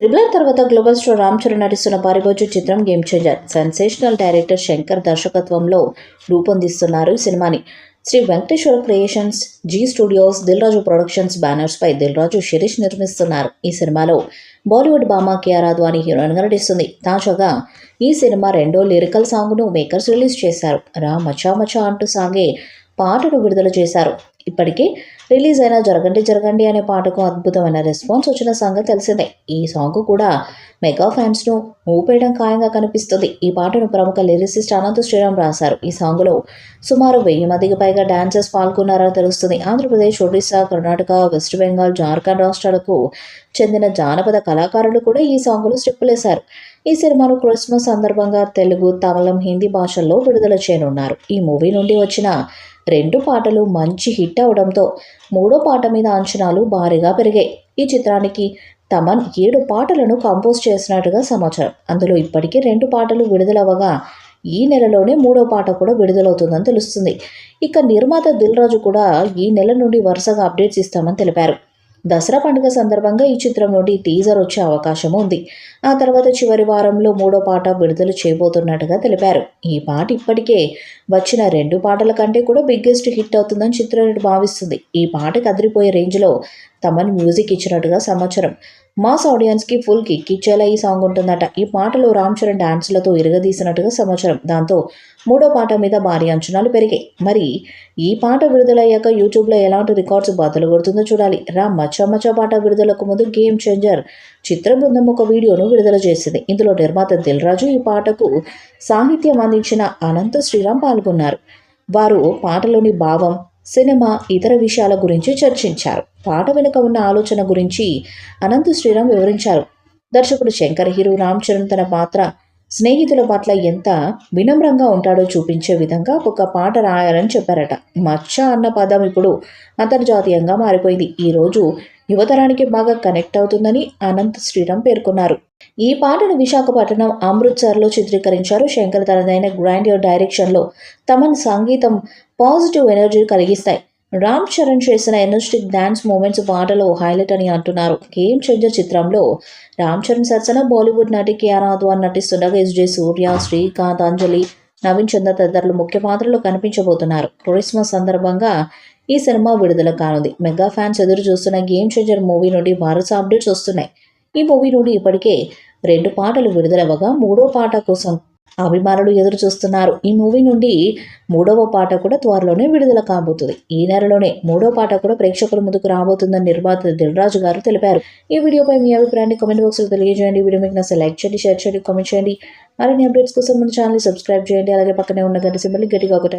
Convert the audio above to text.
Triple తర్వాత global star Ram Charan నటిస్తున్న పారిపోచు చిత్రం game changer. Sensational director Shankar దర్శకత్వంలో రూపొందిస్తున్నారు ఈ సినిమాని. Sri Venkateswara creations, Zee studios, Dil Raju productions banners పై దిల్ రాజు, శిరీష్ నిర్మిస్తున్నారు. ఈ సినిమాలో బాలీవుడ్ భామ కియారా అద్వానీ హీరోయిన్గా నటిస్తుంది. తాజాగా ఈ సినిమా రెండో లిరికల్ సాంగ్ను మేకర్స్ రిలీజ్ చేశారు. రా మచా మచా అంటూ సాగే పాటను విడుదల చేశారు. ఇప్పటికే రిలీజ్ అయిన జరగండి జరగండి అనే పాటకు అద్భుతమైన రెస్పాన్స్ వచ్చిన సంగతి తెలిసిందే. ఈ సాంగ్ కూడా మెగా ఫ్యాన్స్ను ఊపేయడం ఖాయంగా కనిపిస్తుంది. ఈ పాటను ప్రముఖ లిరిసిస్ట్ అనంత శ్రీరామ్ రాశారు. ఈ సాంగ్లో సుమారు 1000 మందికి పైగా డాన్సర్స్ పాల్గొన్నారని తెలుస్తుంది. ఆంధ్రప్రదేశ్, ఒడిశా, కర్ణాటక, వెస్ట్ బెంగాల్, జార్ఖండ్ రాష్ట్రాలకు చెందిన జానపద కళాకారులు కూడా ఈ సాంగ్లో స్టెప్పులేశారు. ఈ సినిమాను క్రిస్మస్ సందర్భంగా తెలుగు, తమిళం, హిందీ భాషల్లో విడుదల చేయనున్నారు. ఈ మూవీ నుండి వచ్చిన 2 పాటలు మంచి హిట్ అవడంతో 3వ పాట మీద అంచనాలు భారీగా పెరిగాయి. ఈ చిత్రానికి తమన్ 7 పాటలను కంపోజ్ చేసినట్టుగా సమాచారం. అందులో ఇప్పటికే 2 పాటలు విడుదలవ్వగా ఈ నెలలోనే 3వ పాట కూడా విడుదలవుతుందని తెలుస్తుంది. ఇక నిర్మాత దిల్ రాజు కూడా ఈ నెల నుండి వరుసగా అప్డేట్స్ ఇస్తామని తెలిపారు. దసరా పండుగ సందర్భంగా ఈ చిత్రం నుండి టీజర్ వచ్చే అవకాశం ఉంది. ఆ తర్వాత చివరి వారంలో 3వ పాట విడుదల చేయబోతున్నట్టుగా తెలిపారు. ఈ పాట ఇప్పటికే వచ్చిన 2 పాటల కంటే కూడా బిగ్గెస్ట్ హిట్ అవుతుందని చిత్రయూనిట్ భావిస్తుంది. ఈ పాటకు అదిరిపోయే రేంజ్లో తమన్ మ్యూజిక్ ఇచ్చినట్టుగా సమాచారం. మాస్ ఆడియన్స్కి ఫుల్ కిక్ ఇచ్చేలా ఈ సాంగ్ ఉంటుందట. ఈ పాటలో రామ్ చరణ్ డాన్స్లతో ఇరగదీసినట్టుగా సమాచారం. దాంతో 3వ పాట మీద భారీ అంచనాలు పెరిగాయి. మరి ఈ పాట విడుదలయ్యాక యూట్యూబ్లో ఎలాంటి రికార్డ్స్ బద్దలు కొడుతుందో చూడాలి. రామ్ మచ్చా మచ్చా పాట విడుదలకు ముందు గేమ్ చేంజర్ చిత్ర బృందం ఒక వీడియోను విడుదల చేసింది. ఇందులో నిర్మాత దిల్ రాజు, ఈ పాటకు సాహిత్యం అందించిన అనంత శ్రీరామ్ పాల్గొన్నారు. వారు పాటలోని భావం, సినిమా, ఇతర విషయాల గురించి చర్చించారు. పాట వెనుక ఉన్న ఆలోచన గురించి అనంత శ్రీరామ్ వివరించారు. దర్శకుడు శంకర్ హీరో రామ్ చరణ్ తన పాత్ర స్నేహితుల పట్ల ఎంత వినమ్రంగా ఉంటాడో చూపించే విధంగా ఒక పాట రాయాలని చెప్పారట. మచ్చ అన్న పదం ఇప్పుడు అంతర్జాతీయంగా మారిపోయింది. ఈరోజు యువతరానికి బాగా కనెక్ట్ అవుతుందని అనంత్ శ్రీరామ్ పేర్కొన్నారు. ఈ పాటను విశాఖపట్నం, అమృత్సర్లో చిత్రీకరించారు. శంకర్ తనదైన గ్రాండియర్ డైరెక్షన్లో తమన్ సంగీతం పాజిటివ్ ఎనర్జీ కలిగిస్తాయి. రామ్ చరణ్ చేసిన ఎనర్జెటిక్ డాన్స్ మూమెంట్స్ పాటలో హైలైట్ అని అంటున్నారు. గేమ్ చేంజర్ చిత్రంలో రామ్ చరణ్ సరసన బాలీవుడ్ నటి కియారా అద్వానీ నటిస్తుండగా ఎస్జే సూర్య, శ్రీకాంత్, అంజలి, నవీన్ చంద్ర తదితరులు ముఖ్య పాత్రలో కనిపించబోతున్నారు. క్రిస్మస్ సందర్భంగా ఈ సినిమా విడుదల కానుంది. మెగా ఫ్యాన్స్ ఎదురు చూస్తున్న గేమ్ చేంజర్ మూవీ నుండి వరుస అప్డేట్స్ వస్తున్నాయి. ఈ మూవీ నుండి ఇప్పటికే 2 పాటలు విడుదలవ్వగా 3వ పాట కోసం అభిమానులు ఎదురు చూస్తున్నారు. ఈ మూవీ నుండి 3వ పాట కూడా త్వరలోనే విడుదల కాబోతుంది. ఈ నెలలోనే 3వ పాట కూడా ప్రేక్షకుల ముందుకు రాబోతుందని నిర్మాత దిల్ రాజు గారు తెలిపారు. ఈ వీడియోపై మీ అభిప్రాయాన్ని కామెంట్ బాక్స్లో తెలియజేయండి. వీడియో మీకు నచ్చితే లైక్ చేయండి, షేర్ చేయండి, కామెంట్ చేయండి. మరిన్ని అప్డేట్స్ కోసం మన ఛానల్ సబ్స్క్రైబ్ చేయండి. అలాగే పక్కనే ఉన్న గంట సింబల్ని గట్టిగా ఒకటి